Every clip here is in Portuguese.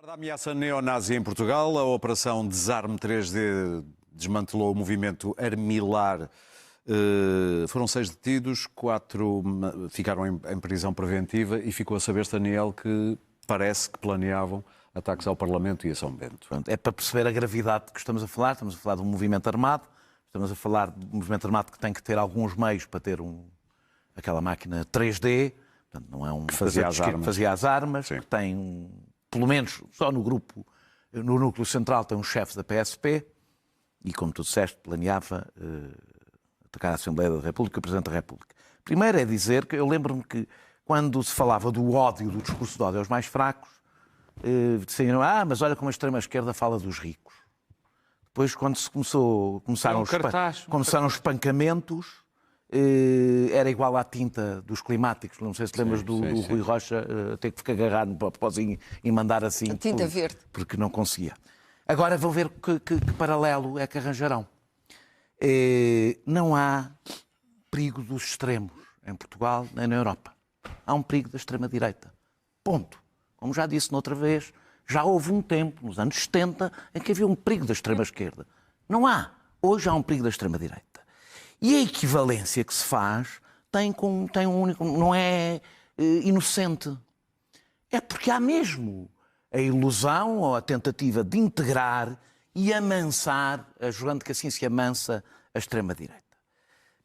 Da ameaça neonazi em Portugal, a Operação Desarme 3D desmantelou o movimento Armilar. Foram 6 detidos, 4 ficaram em prisão preventiva e ficou a saber-se, Daniel, que parece que planeavam ataques ao Parlamento e a São Bento. Pronto, é para perceber a gravidade de que estamos a falar de um movimento armado, estamos a falar de um movimento armado que tem que ter alguns meios para ter aquela máquina 3D, portanto, não é um que fazia as armas, Sim. que tem, pelo menos só no grupo, no núcleo central tem um chefe da PSP e, como tu disseste, planeava atacar a Assembleia da República, o Presidente da República. Primeiro é dizer que eu lembro-me que quando se falava do ódio, do discurso de ódio aos mais fracos, diziam, mas olha como a extrema-esquerda fala dos ricos. Depois, quando começaram os espancamentos, era igual à tinta dos climáticos. Não sei se lembras do Rui Rocha ter que ficar agarrado no pozinho e mandar assim. A tinta verde. Porque não conseguia. Agora vou ver que paralelo é que arranjarão. Não há perigo dos extremos em Portugal nem na Europa. Há um perigo da extrema-direita. Ponto. Como já disse noutra vez, já houve um tempo, nos anos 70, em que havia um perigo da extrema-esquerda. Não há. Hoje há um perigo da extrema-direita. E a equivalência que se faz tem um único... não é inocente. É porque há mesmo a ilusão ou a tentativa de integrar e amansar, ajudando que assim se amansa a extrema-direita.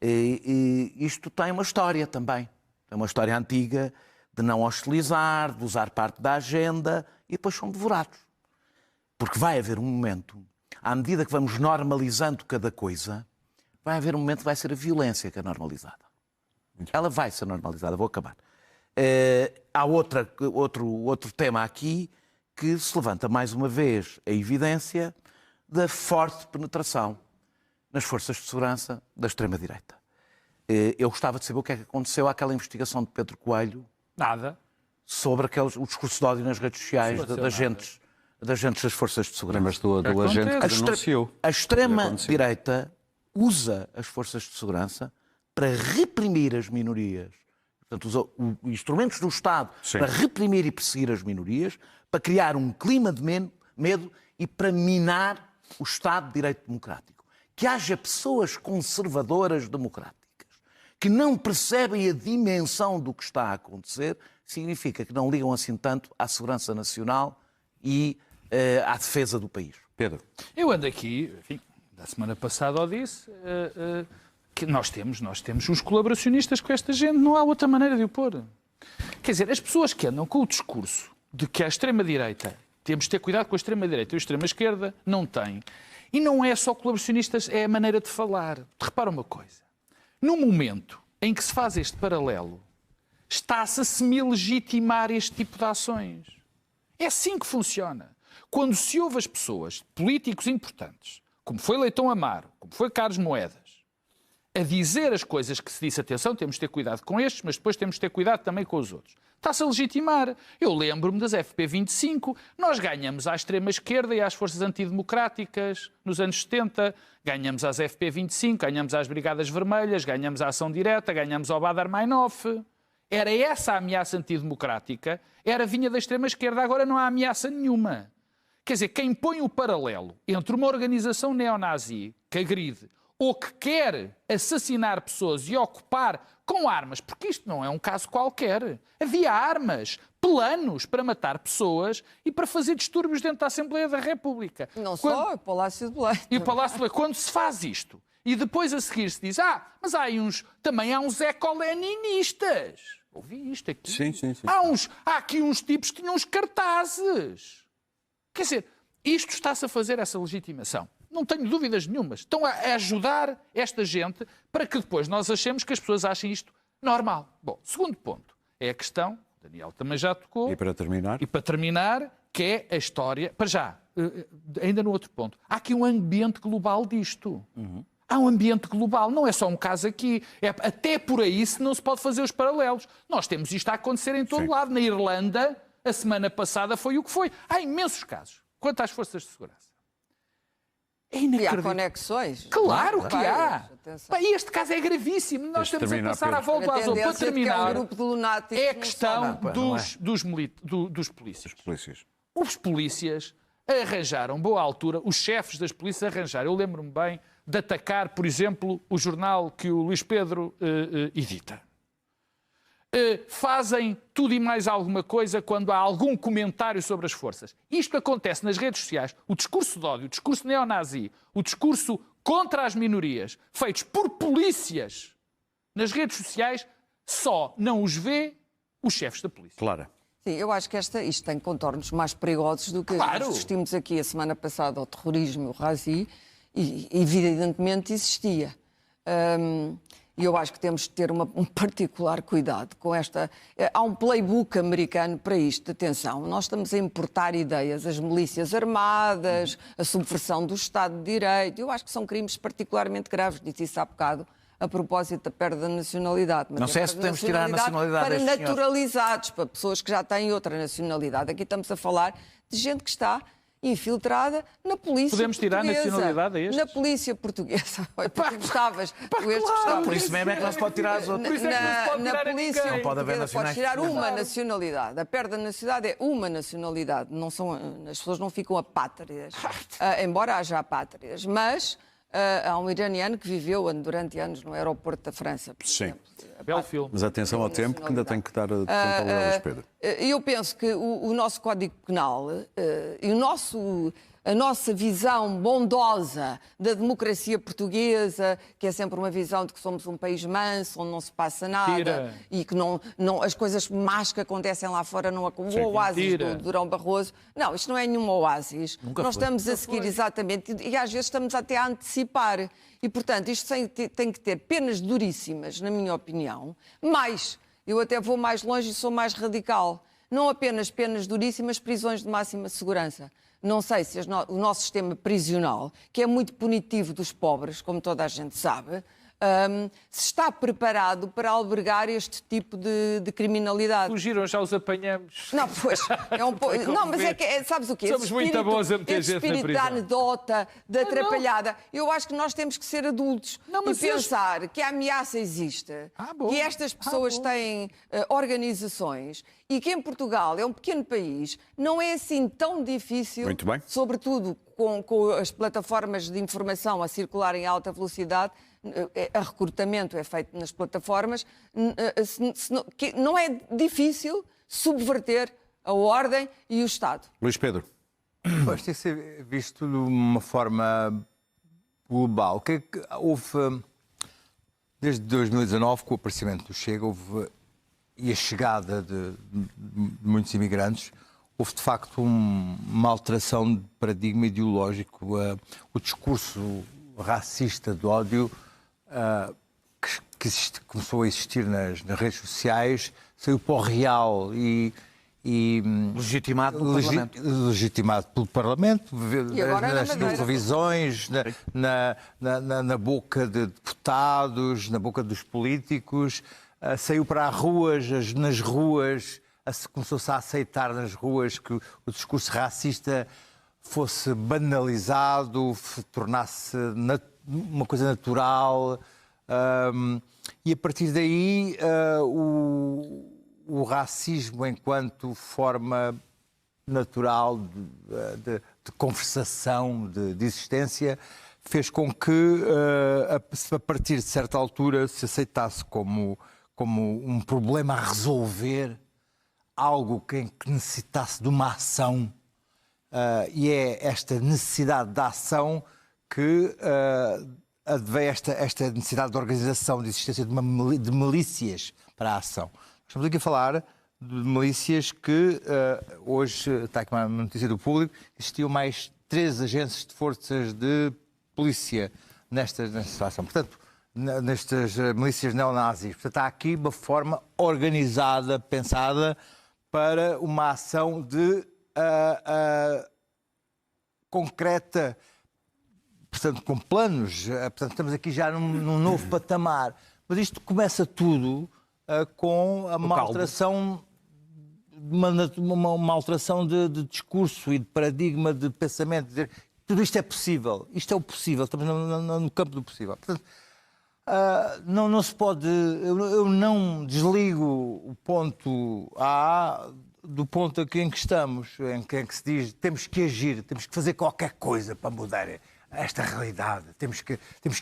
Isto tem uma história também. Tem uma história antiga de não hostilizar, de usar parte da agenda e depois são devorados. Porque vai haver um momento, à medida que vamos normalizando cada coisa, vai haver um momento que vai ser a violência que é normalizada. Ela vai ser normalizada, vou acabar. Há outro tema aqui que se levanta mais uma vez a evidência da forte penetração nas forças de segurança da extrema-direita. Eu gostava de saber o que é que aconteceu àquela investigação de Pedro Coelho. Nada. Sobre o discurso de ódio nas redes sociais de agentes das forças de segurança. Mas do agente que denunciou. A extrema-direita usa as forças de segurança para reprimir as minorias. Portanto, usa instrumentos do Estado para reprimir e perseguir as minorias, para criar um clima de medo e para minar o Estado de Direito Democrático. Que haja pessoas conservadoras democráticas que não percebem a dimensão do que está a acontecer, significa que não ligam assim tanto à segurança nacional e à defesa do país. Pedro. Eu ando aqui, enfim, da semana passada eu disse que nós temos os colaboracionistas com esta gente, não há outra maneira de o pôr. Quer dizer, as pessoas que andam com o discurso de que a extrema-direita, temos de ter cuidado com a extrema-direita e a extrema-esquerda, não têm. E não é só colaboracionistas, é a maneira de falar. Repara uma coisa. No momento em que se faz este paralelo, está-se a semi-legitimar este tipo de ações. É assim que funciona. Quando se ouve as pessoas, políticos importantes, como foi Leitão Amaro, como foi Carlos Moedas, a dizer as coisas que se disse, atenção, temos de ter cuidado com estes, mas depois temos de ter cuidado também com os outros. Está-se a legitimar. Eu lembro-me das FP25, nós ganhamos à extrema-esquerda e às forças antidemocráticas nos anos 70, ganhamos às FP25, ganhamos às Brigadas Vermelhas, ganhamos à Ação Direta, ganhamos ao Badar Meinhof. Era essa a ameaça antidemocrática, vinha da extrema-esquerda, agora não há ameaça nenhuma. Quer dizer, quem põe o paralelo entre uma organização neonazi que agride ou que quer assassinar pessoas e ocupar com armas, porque isto não é um caso qualquer. Havia armas, planos para matar pessoas e para fazer distúrbios dentro da Assembleia da República. Não só, o Palácio de Belém. E o Palácio de Belém. Quando se faz isto e depois a seguir se diz, mas também há uns ecoleninistas. Ouvi isto aqui. Sim. Há aqui uns tipos que tinham uns cartazes. Quer dizer, isto está-se a fazer essa legitimação. Não tenho dúvidas nenhumas. Estão a ajudar esta gente para que depois nós achemos que as pessoas achem isto normal. Bom, segundo ponto é a questão, o Daniel também já tocou. E para terminar, que é a história. Para já, ainda no outro ponto, há aqui um ambiente global disto. Há um ambiente global, não é só um caso aqui. Até por aí se não se pode fazer os paralelos. Nós temos isto a acontecer em todo lado. Na Irlanda, a semana passada foi o que foi. Há imensos casos. Quanto às forças de segurança. É inacreditável. E há conexões. Claro que há. Atenção. E este caso é gravíssimo. Nós estamos a passar à volta ao azul. Para terminar, é a questão dos polícias. os polícias arranjaram, boa altura, os chefes das polícias arranjaram. Eu lembro-me bem de atacar, por exemplo, o jornal que o Luís Pedro edita. Fazem tudo e mais alguma coisa quando há algum comentário sobre as forças. Isto acontece nas redes sociais. O discurso de ódio, o discurso neonazi, o discurso contra as minorias, feitos por polícias nas redes sociais, só não os vê os chefes da polícia. Clara. Sim, eu acho que isto tem contornos mais perigosos do que Claro. nós assistimos aqui a semana passada ao terrorismo, o razi, e evidentemente existia. E eu acho que temos de ter um particular cuidado com esta... Há um playbook americano para isto. Atenção, nós estamos a importar ideias, as milícias armadas, a subversão do Estado de Direito. Eu acho que são crimes particularmente graves. Disse isso há bocado, a propósito da perda da nacionalidade. Mas Não sei se podemos tirar a nacionalidade para deste senhor. naturalizados, para pessoas que já têm outra nacionalidade. Aqui estamos a falar de gente que está infiltrada na polícia Podemos tirar a portuguesa. nacionalidade a estes? Na polícia portuguesa. Tu gostavas. Tu estes gostavas. Por isso mesmo é que não se pode tirar as outras. Por isso é que não se pode Na tirar a polícia ninguém. Não pode haver portuguesa podes nacionais tirar uma portugueses. nacionalidade. A perda da nacionalidade é uma nacionalidade. Não são, as pessoas não ficam apátridas. Embora haja apátridas. Mas há um iraniano que viveu durante anos no aeroporto da França. Por Sim. exemplo. Belo filme. Mas atenção ao tempo, que ainda tem que dar tempo ao Luís Pedro. Eu penso que o nosso Código Penal e a nossa visão bondosa da democracia portuguesa, que é sempre uma visão de que somos um país manso, onde não se passa nada, Mentira. e que as coisas más que acontecem lá fora não acontecem. O oásis Mentira. do Durão Barroso. Não, isto não é nenhum oásis. Nunca Nós foi. estamos a seguir exatamente, e às vezes estamos até a antecipar. E, portanto, isto tem que ter penas duríssimas, na minha opinião, mas eu até vou mais longe e sou mais radical. Não apenas penas duríssimas, prisões de máxima segurança. Não sei se o nosso sistema prisional, que é muito punitivo dos pobres, como toda a gente sabe, se está preparado para albergar este tipo de criminalidade. Fugiram, já os apanhamos. Não, pois, é um pouco... Não, mas é que, sabes o quê? Somos muito bons a meter esse gente na espírito prisão. da anedota, da atrapalhada. Eu acho que nós temos que ser adultos Não, e mas pensar que a ameaça existe, bom. que estas pessoas têm organizações e que em Portugal é um pequeno país, não é assim tão difícil, Muito bem. sobretudo com as plataformas de informação a circular em alta velocidade, a recrutamento é feito nas plataformas, não é difícil subverter a ordem e o Estado. Luís Pedro. Pois tem que ser visto de uma forma global. Houve, desde 2019, com o aparecimento do Chega, e a chegada de muitos imigrantes, houve de facto uma alteração de paradigma ideológico. O discurso racista de ódio que começou a existir nas redes sociais saiu para o real e Legitimado pelo Parlamento. legitimado pelo Parlamento, E agora na nas Madeira. televisões, na boca de deputados, na boca dos políticos, saiu para as ruas, nas ruas, começou-se a aceitar nas ruas que o discurso racista fosse banalizado, tornasse uma coisa natural, e a partir daí o racismo enquanto forma natural de conversação, de existência, fez com que a partir de certa altura se aceitasse como um problema a resolver, algo que necessitasse de uma ação, e é esta necessidade de ação que advém esta necessidade de organização, de existência de milícias para a ação. Estamos aqui a falar de milícias que hoje, está aqui uma notícia do Público, existiam mais 3 agentes de forças de polícia nesta situação. Portanto, nestas milícias neonazis. Portanto, há aqui uma forma organizada, pensada para uma ação concreta, portanto, com planos. Portanto, estamos aqui já num novo patamar. Mas isto começa tudo com uma alteração, uma alteração de discurso e de paradigma de pensamento. Dizer, tudo isto é possível. Isto é o possível. Estamos no campo do possível. Portanto, não se pode... Eu não desligo o ponto A do ponto aqui em que estamos, em que se diz temos que agir, temos que fazer qualquer coisa para mudar esta realidade, temos que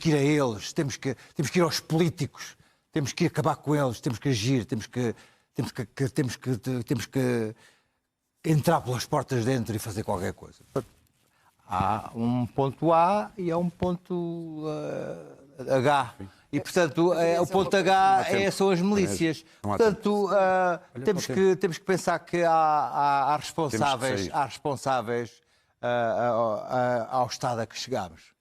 ir a eles, temos que ir aos políticos, temos que acabar com eles, temos que agir, temos que entrar pelas portas dentro e fazer qualquer coisa. Há um ponto A e há um ponto H. E, portanto, o ponto H são as milícias. Portanto, temos que pensar que há responsáveis ao estado a que chegamos.